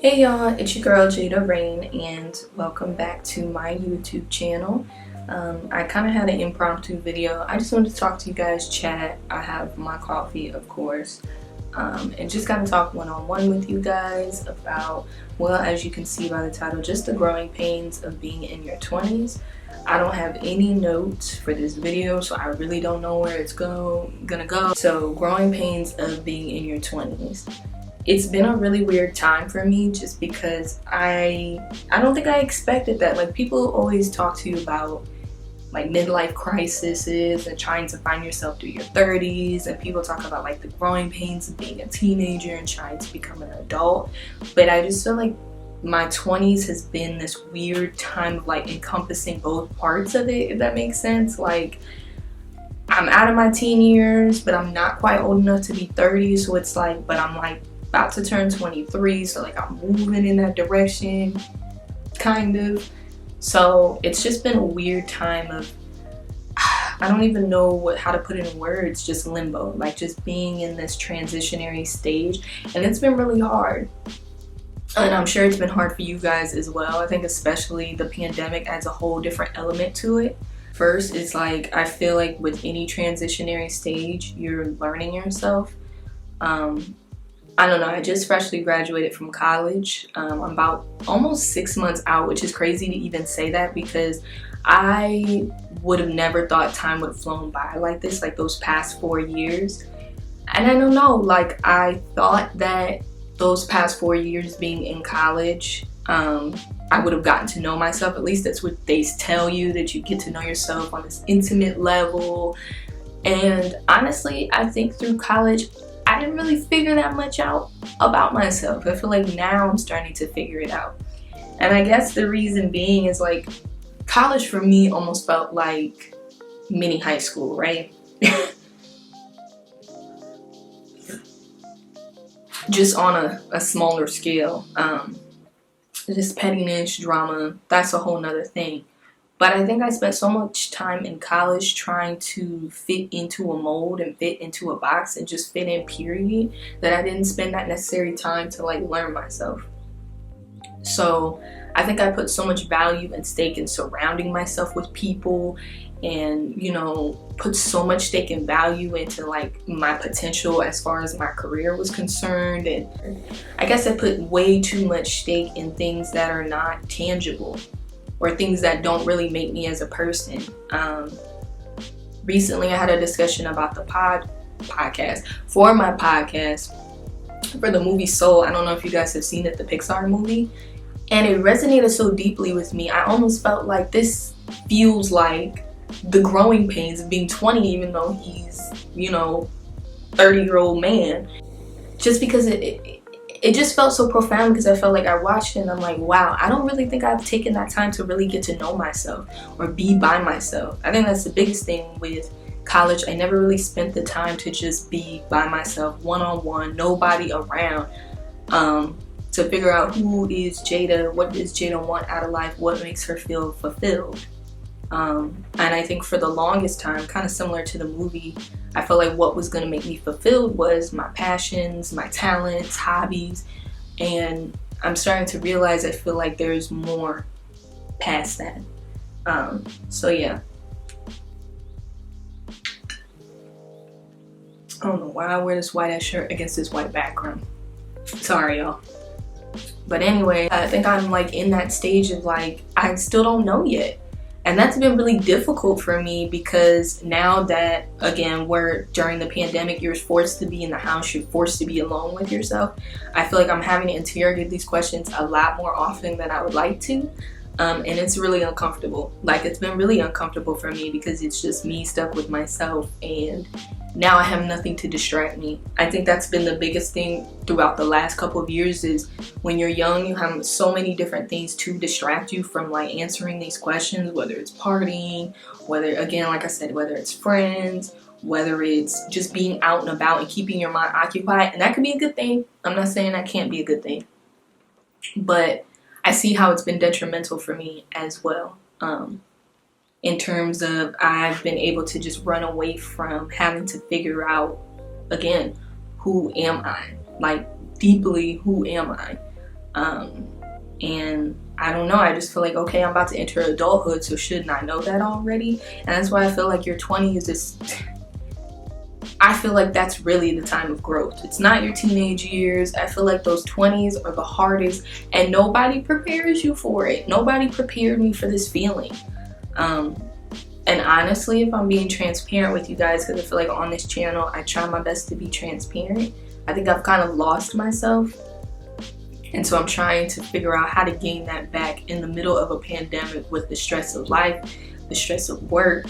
Hey y'all, it's your girl Jada Rain and welcome back to my YouTube channel. I kind of had an impromptu video. I just wanted to talk to you guys, chat. I have my coffee, of course, and just kind of talk one-on-one with you guys about, well, as you can see by the title, just the growing pains of being in your 20s. I don't have any notes for this video, so I really don't know where it's gonna go. So, growing pains of being in your 20s. It's been a really weird time for me just because I don't think I expected that. Like, people always talk to you about like midlife crises and trying to find yourself through your 30s, and people talk about like the growing pains of being a teenager and trying to become an adult. But I just feel like my 20s has been this weird time of like encompassing both parts of it, if that makes sense. Like, I'm out of my teen years, but I'm not quite old enough to be 30, so it's like, but I'm like about to turn 23, so like I'm moving in that direction, kind of. So it's just been a weird time of, I don't even know how to put it in words, just limbo, like just being in this transitionary stage, and it's been really hard. And I'm sure it's been hard for you guys as well. I think especially the pandemic adds a whole different element to it. First, it's like, I feel like with any transitionary stage, you're learning yourself. I don't know, I just freshly graduated from college. I'm about almost 6 months out, which is crazy to even say that because I would have never thought time would have flown by like this, like those past 4 years. And I don't know, like I thought that those past 4 years being in college, I would have gotten to know myself. At least that's what they tell you, that you get to know yourself on this intimate level. And honestly, I think through college, I didn't really figure that much out about myself. I feel like now I'm starting to figure it out. And I guess the reason being is like, college for me almost felt like mini high school, right? Just on a smaller scale. Just pettiness, drama, that's a whole nother thing. But I think I spent so much time in college trying to fit into a mold and fit into a box and just fit in, period, that I didn't spend that necessary time to like learn myself. So I think I put so much value and stake in surrounding myself with people, and you know, put so much stake and value into like my potential as far as my career was concerned. And I guess I put way too much stake in things that are not tangible, or things that don't really make me as a person. Recently I had a discussion about the podcast for my podcast for the movie Soul. I don't know if you guys have seen it, the Pixar movie, and it resonated so deeply with me. I almost felt like this feels like the growing pains of being 20, even though he's, you know, 30-year-old man, just because it just felt so profound, because I felt like I watched it and I'm like, wow, I don't really think I've taken that time to really get to know myself or be by myself. I think that's the biggest thing with college. I never really spent the time to just be by myself, one-on-one, nobody around, to figure out who is Jada, what does Jada want out of life, what makes her feel fulfilled. And I think for the longest time, kind of similar to the movie, I felt like what was going to make me fulfilled was my passions, my talents, hobbies, and I'm starting to realize I feel like there's more past that. So yeah. I don't know why I wear this white ass shirt against this white background. Sorry, y'all. But anyway, I think I'm like in that stage of like, I still don't know yet. And that's been really difficult for me, because now that, again, we're during the pandemic, you're forced to be in the house, you're forced to be alone with yourself. I feel like I'm having to interrogate these questions a lot more often than I would like to. And it's really uncomfortable. Like, it's been really uncomfortable for me because it's just me stuck with myself, and now I have nothing to distract me. I think that's been the biggest thing throughout the last couple of years, is when you're young, you have so many different things to distract you from like answering these questions, whether it's partying, whether, again, like I said, whether it's friends, whether it's just being out and about and keeping your mind occupied. And that could be a good thing. I'm not saying that can't be a good thing. But I see how it's been detrimental for me as well. In terms of, I've been able to just run away from having to figure out, again, who am I? Like, deeply, who am I? And I don't know, I just feel like, okay, I'm about to enter adulthood, so shouldn't I know that already? And that's why I feel like your 20s is I feel like that's really the time of growth. It's not your teenage years. I feel like those 20s are the hardest, and nobody prepares you for it. Nobody prepared me for this feeling. And honestly, if I'm being transparent with you guys, because I feel like on this channel, I try my best to be transparent. I think I've kind of lost myself. And so I'm trying to figure out how to gain that back in the middle of a pandemic with the stress of life, the stress of work.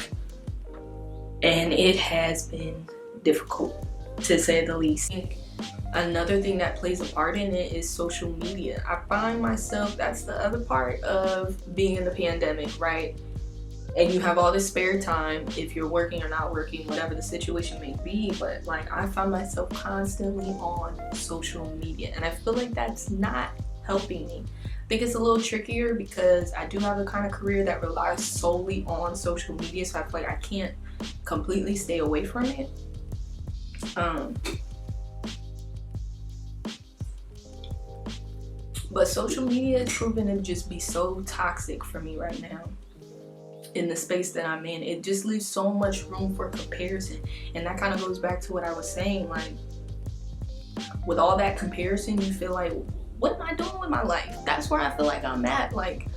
And it has been difficult, to say the least. Another thing that plays a part in it is social media. I find myself, that's the other part of being in the pandemic, right? And you have all this spare time if you're working or not working, whatever the situation may be. But like, I find myself constantly on social media, and I feel like that's not helping me. I think it's a little trickier because I do have a kind of career that relies solely on social media, so I feel like I can't completely stay away from it. But social media is proven to just be so toxic for me right now. In the space that I'm in, it just leaves so much room for comparison. And that kind of goes back to what I was saying, like, with all that comparison, you feel like, what am I doing with my life? That's where I feel like I'm at. Like,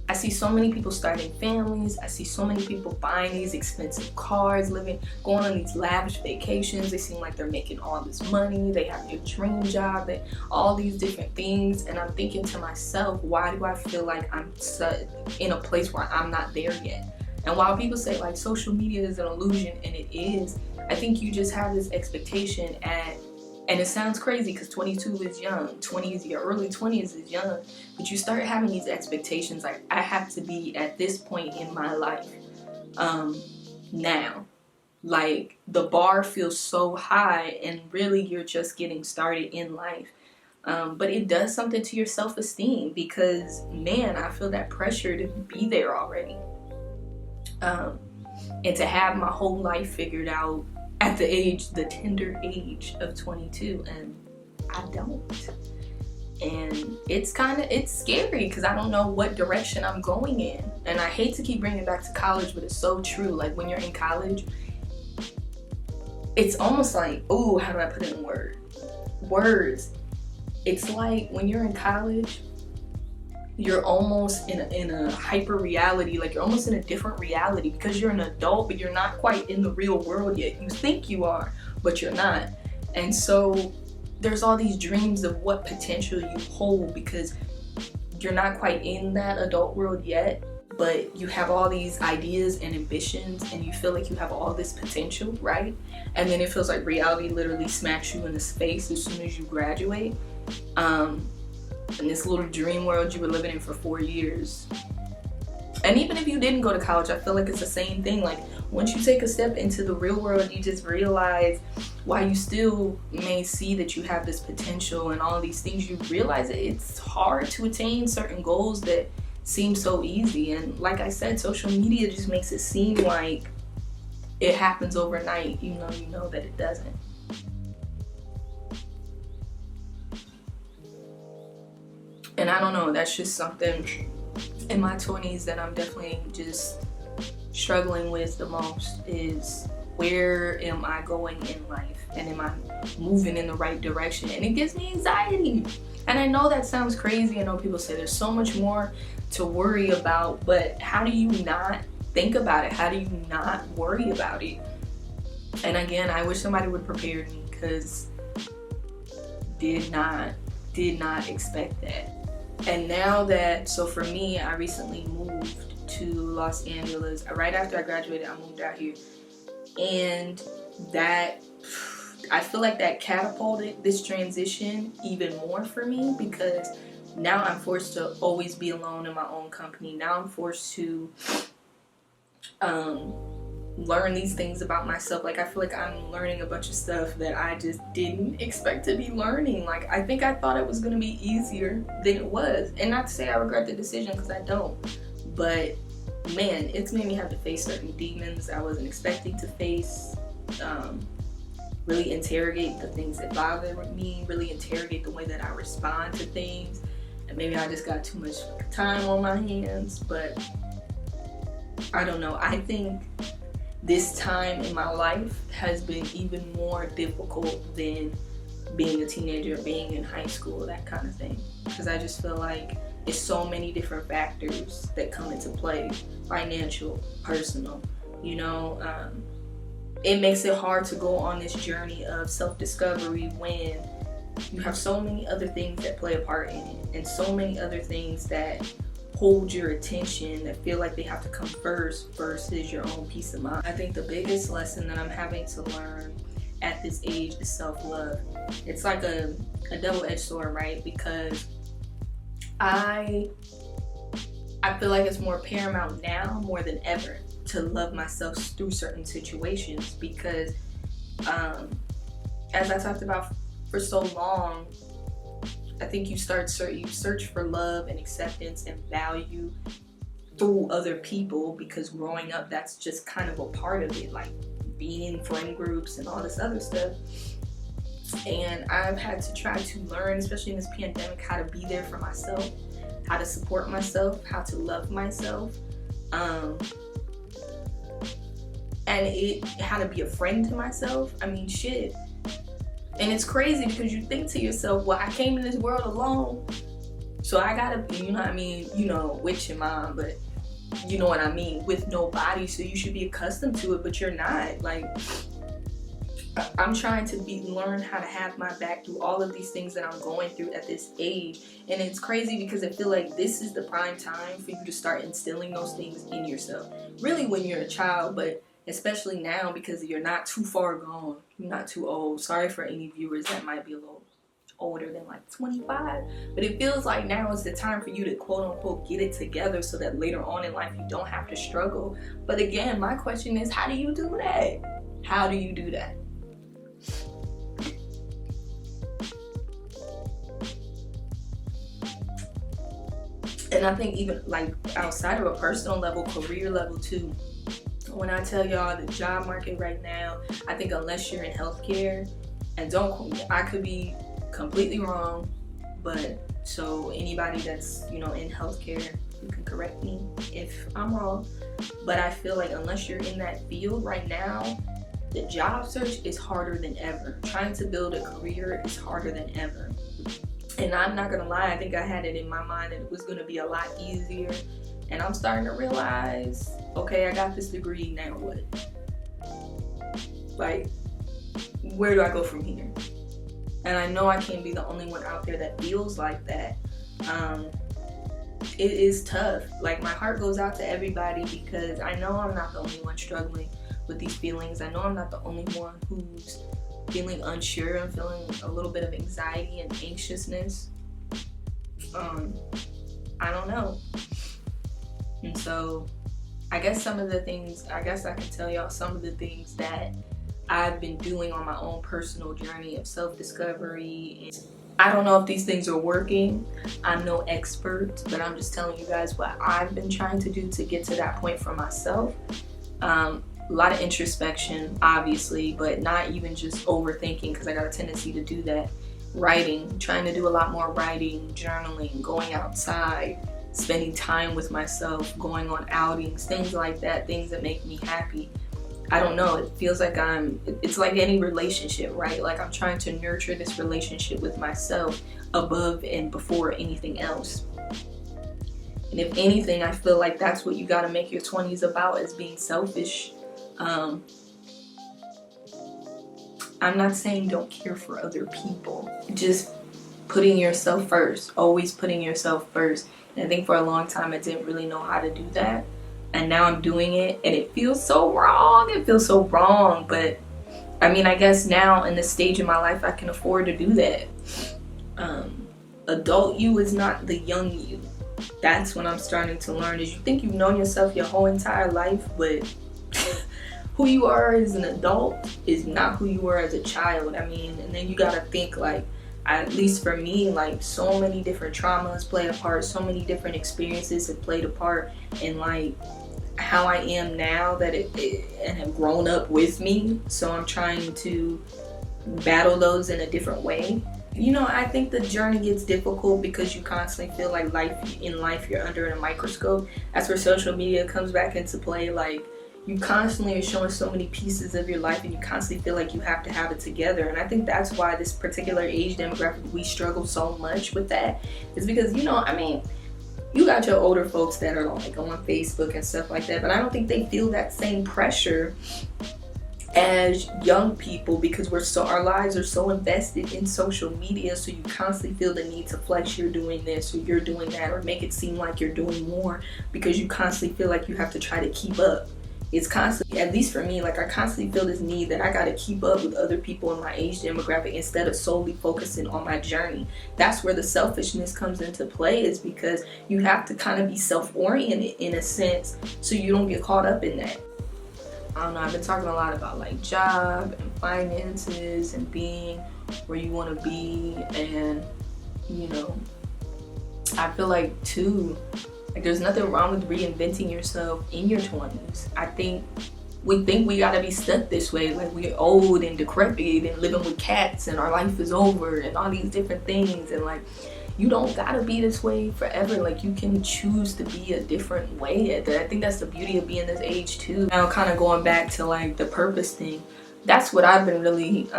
I see so many people starting families. I see so many people buying these expensive cars, going on these lavish vacations. They seem like they're making all this money. They have their dream job, all these different things. And I'm thinking to myself, why do I feel like I'm in a place where I'm not there yet? And while people say like social media is an illusion, and it is, I think you just have this expectation and it sounds crazy because 22 is young, 20s, your early 20s is young, but you start having these expectations like, I have to be at this point in my life now. Like, the bar feels so high, and really you're just getting started in life. But it does something to your self-esteem because, man, I feel that pressure to be there already. And to have my whole life figured out at the tender age of 22, and I don't. And it's scary because I don't know what direction I'm going in. And I hate to keep bringing it back to college, but it's so true. Like, when you're in college, it's almost like, oh, how do I put it in words? It's like when you're in college, you're almost in a hyper reality, like you're almost in a different reality because you're an adult, but you're not quite in the real world yet. You think you are, but you're not. And so there's all these dreams of what potential you hold because you're not quite in that adult world yet, but you have all these ideas and ambitions, and you feel like you have all this potential, right? And then it feels like reality literally smacks you in the face as soon as you graduate. In this little dream world you were living in for 4 years. And even if you didn't go to college, I feel like it's the same thing. Like, once you take a step into the real world, you just realize, while you still may see that you have this potential and all these things, you realize that it's hard to attain certain goals that seem so easy. And like I said, social media just makes it seem like it happens overnight, even though you know that it doesn't. And I don't know, that's just something in my 20s that I'm definitely just struggling with the most, is where am I going in life, and am I moving in the right direction? And it gives me anxiety. And I know that sounds crazy. I know people say there's so much more to worry about, but how do you not think about it? How do you not worry about it? And again, I wish somebody would prepare me, because did not expect that. And now that, so for me, I recently moved to Los Angeles. Right after I graduated, I moved out here. And that, I feel like that catapulted this transition even more for me, because now I'm forced to always be alone in my own company. Now I'm forced to learn these things about myself. Like, I feel like I'm learning a bunch of stuff that I just didn't expect to be learning. Like, I think I thought it was going to be easier than it was. And not to say I regret the decision, because I don't. But man, it's made me have to face certain demons I wasn't expecting to face. Really interrogate the things that bother me. Really interrogate the way that I respond to things. maybe I just got too much time on my hands, but I don't know. I think this time in my life has been even more difficult than being a teenager, being in high school, that kind of thing. Because I just feel like it's so many different factors that come into play, financial, personal, you know. It makes it hard to go on this journey of self-discovery when you have so many other things that play a part in it, and so many other things that hold your attention, that feel like they have to come first versus your own peace of mind. I think the biggest lesson that I'm having to learn at this age is self-love. It's like a double-edged sword, right? Because I feel like it's more paramount now more than ever to love myself through certain situations, because as I talked about for so long, I think you search for love and acceptance and value through other people, because growing up, that's just kind of a part of it, like being in friend groups and all this other stuff. And I've had to try to learn, especially in this pandemic, how to be there for myself, how to support myself, how to love myself, and how to be a friend to myself. I mean, shit. And it's crazy because you think to yourself, well, I came in this world alone, so I gotta be, you know what I mean, you know, with your mom, but you know what I mean, with nobody, so you should be accustomed to it, but you're not. Like, I'm trying to learn how to have my back through all of these things that I'm going through at this age. And it's crazy because I feel like this is the prime time for you to start instilling those things in yourself. Really when you're a child, but especially now because you're not too far gone. You're not too old. Sorry for any viewers that might be a little older than like 25. But it feels like now is the time for you to quote unquote get it together so that later on in life you don't have to struggle. But again, my question is, how do you do that? How do you do that? And I think even like outside of a personal level, career level too, when I tell y'all the job market right now, I think unless you're in healthcare, and I could be completely wrong, but so anybody that's, you know, in healthcare, you can correct me if I'm wrong, but I feel like unless you're in that field right now, the job search is harder than ever. Trying to build a career is harder than ever. And I'm not gonna lie, I think I had it in my mind that it was gonna be a lot easier. And I'm starting to realize, okay, I got this degree, now what? Like, where do I go from here? And I know I can't be the only one out there that feels like that. It is tough. Like, my heart goes out to everybody because I know I'm not the only one struggling with these feelings. I know I'm not the only one who's feeling unsure and feeling a little bit of anxiety and anxiousness. I don't know. And so I guess I can tell y'all some of the things that I've been doing on my own personal journey of self-discovery. I don't know if these things are working. I'm no expert, but I'm just telling you guys what I've been trying to do to get to that point for myself. A lot of introspection, obviously, but not even just overthinking, because I got a tendency to do that. Writing, trying to do a lot more writing, journaling, going outside, spending time with myself, going on outings, things like that, things that make me happy. I don't know, it feels like it's like any relationship, right? Like I'm trying to nurture this relationship with myself above and before anything else. And if anything, I feel like that's what you gotta make your 20s about, is being selfish. I'm not saying don't care for other people, just putting yourself first, always putting yourself first. And I think for a long time I didn't really know how to do that, and now I'm doing it and it feels so wrong. It feels so wrong, but I mean, I guess now in this stage of my life I can afford to do that. Adult you is not the young you. That's what I'm starting to learn, is you think you've known yourself your whole entire life, but who you are as an adult is not who you were as a child. I mean, and then you gotta think, like, at least for me, like, so many different traumas play a part, so many different experiences have played a part in like how I am now, that and have grown up with me. So I'm trying to battle those in a different way. you know, I think the journey gets difficult because you constantly feel like life you're under a microscope. That's where social media comes back into play. Like, you constantly are showing so many pieces of your life and you constantly feel like you have to have it together. And I think that's why this particular age demographic, we struggle so much with that. Is because, you know, I mean, you got your older folks that are like on Facebook and stuff like that, but I don't think they feel that same pressure as young people, because our lives are so invested in social media, so you constantly feel the need to flex you're doing this or you're doing that, or make it seem like you're doing more, because you constantly feel like you have to try to keep up. It's constantly, at least for me, like I constantly feel this need that I gotta keep up with other people in my age demographic instead of solely focusing on my journey. That's where the selfishness comes into play, is because you have to kind of be self-oriented in a sense so you don't get caught up in that. I don't know, I've been talking a lot about like job and finances and being where you want to be, and you know, I feel like too, like there's nothing wrong with reinventing yourself in your 20s. I think we gotta be stuck this way, like we're old and decrepit and living with cats and our life is over and all these different things, and like you don't gotta be this way forever. Like you can choose to be a different way. I think that's the beauty of being this age too. Now kind of going back to like the purpose thing, that's what I've been really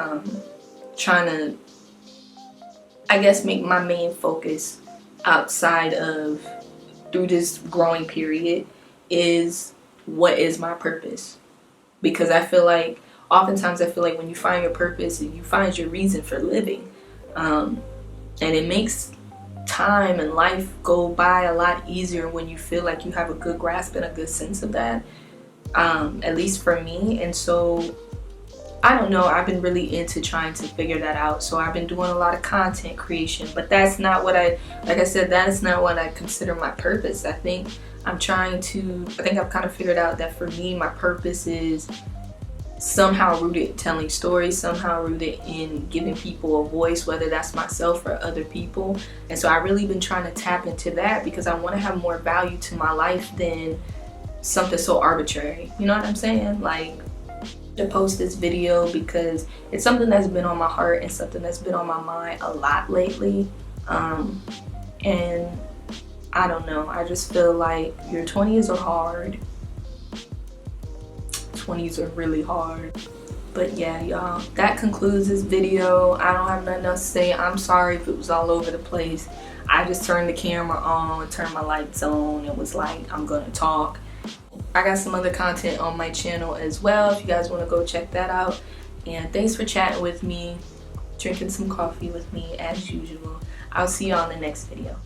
trying to, I guess, make my main focus outside of through this growing period, is what is my purpose. Because I feel like oftentimes when you find your purpose, you find your reason for living, and it makes time and life go by a lot easier when you feel like you have a good grasp and a good sense of that, at least for me. And so I don't know, I've been really into trying to figure that out. So I've been doing a lot of content creation, but that's not what that's not what I consider my purpose. I think I've kind of figured out that for me, my purpose is somehow rooted in telling stories, somehow rooted in giving people a voice, whether that's myself or other people. And so I've really been trying to tap into that because I want to have more value to my life than something so arbitrary. You know what I'm saying? Like, to post this video because it's something that's been on my heart and something that's been on my mind a lot lately. And I don't know, I just feel like your 20s are hard. 20s are really hard. But yeah, y'all, that concludes this video. I don't have nothing else to say. I'm sorry if it was all over the place. I just turned the camera on, turned my lights on, and was like, I'm gonna talk. I got some other content on my channel as well if you guys want to go check that out. And thanks for chatting with me, drinking some coffee with me as usual. I'll see you on the next video.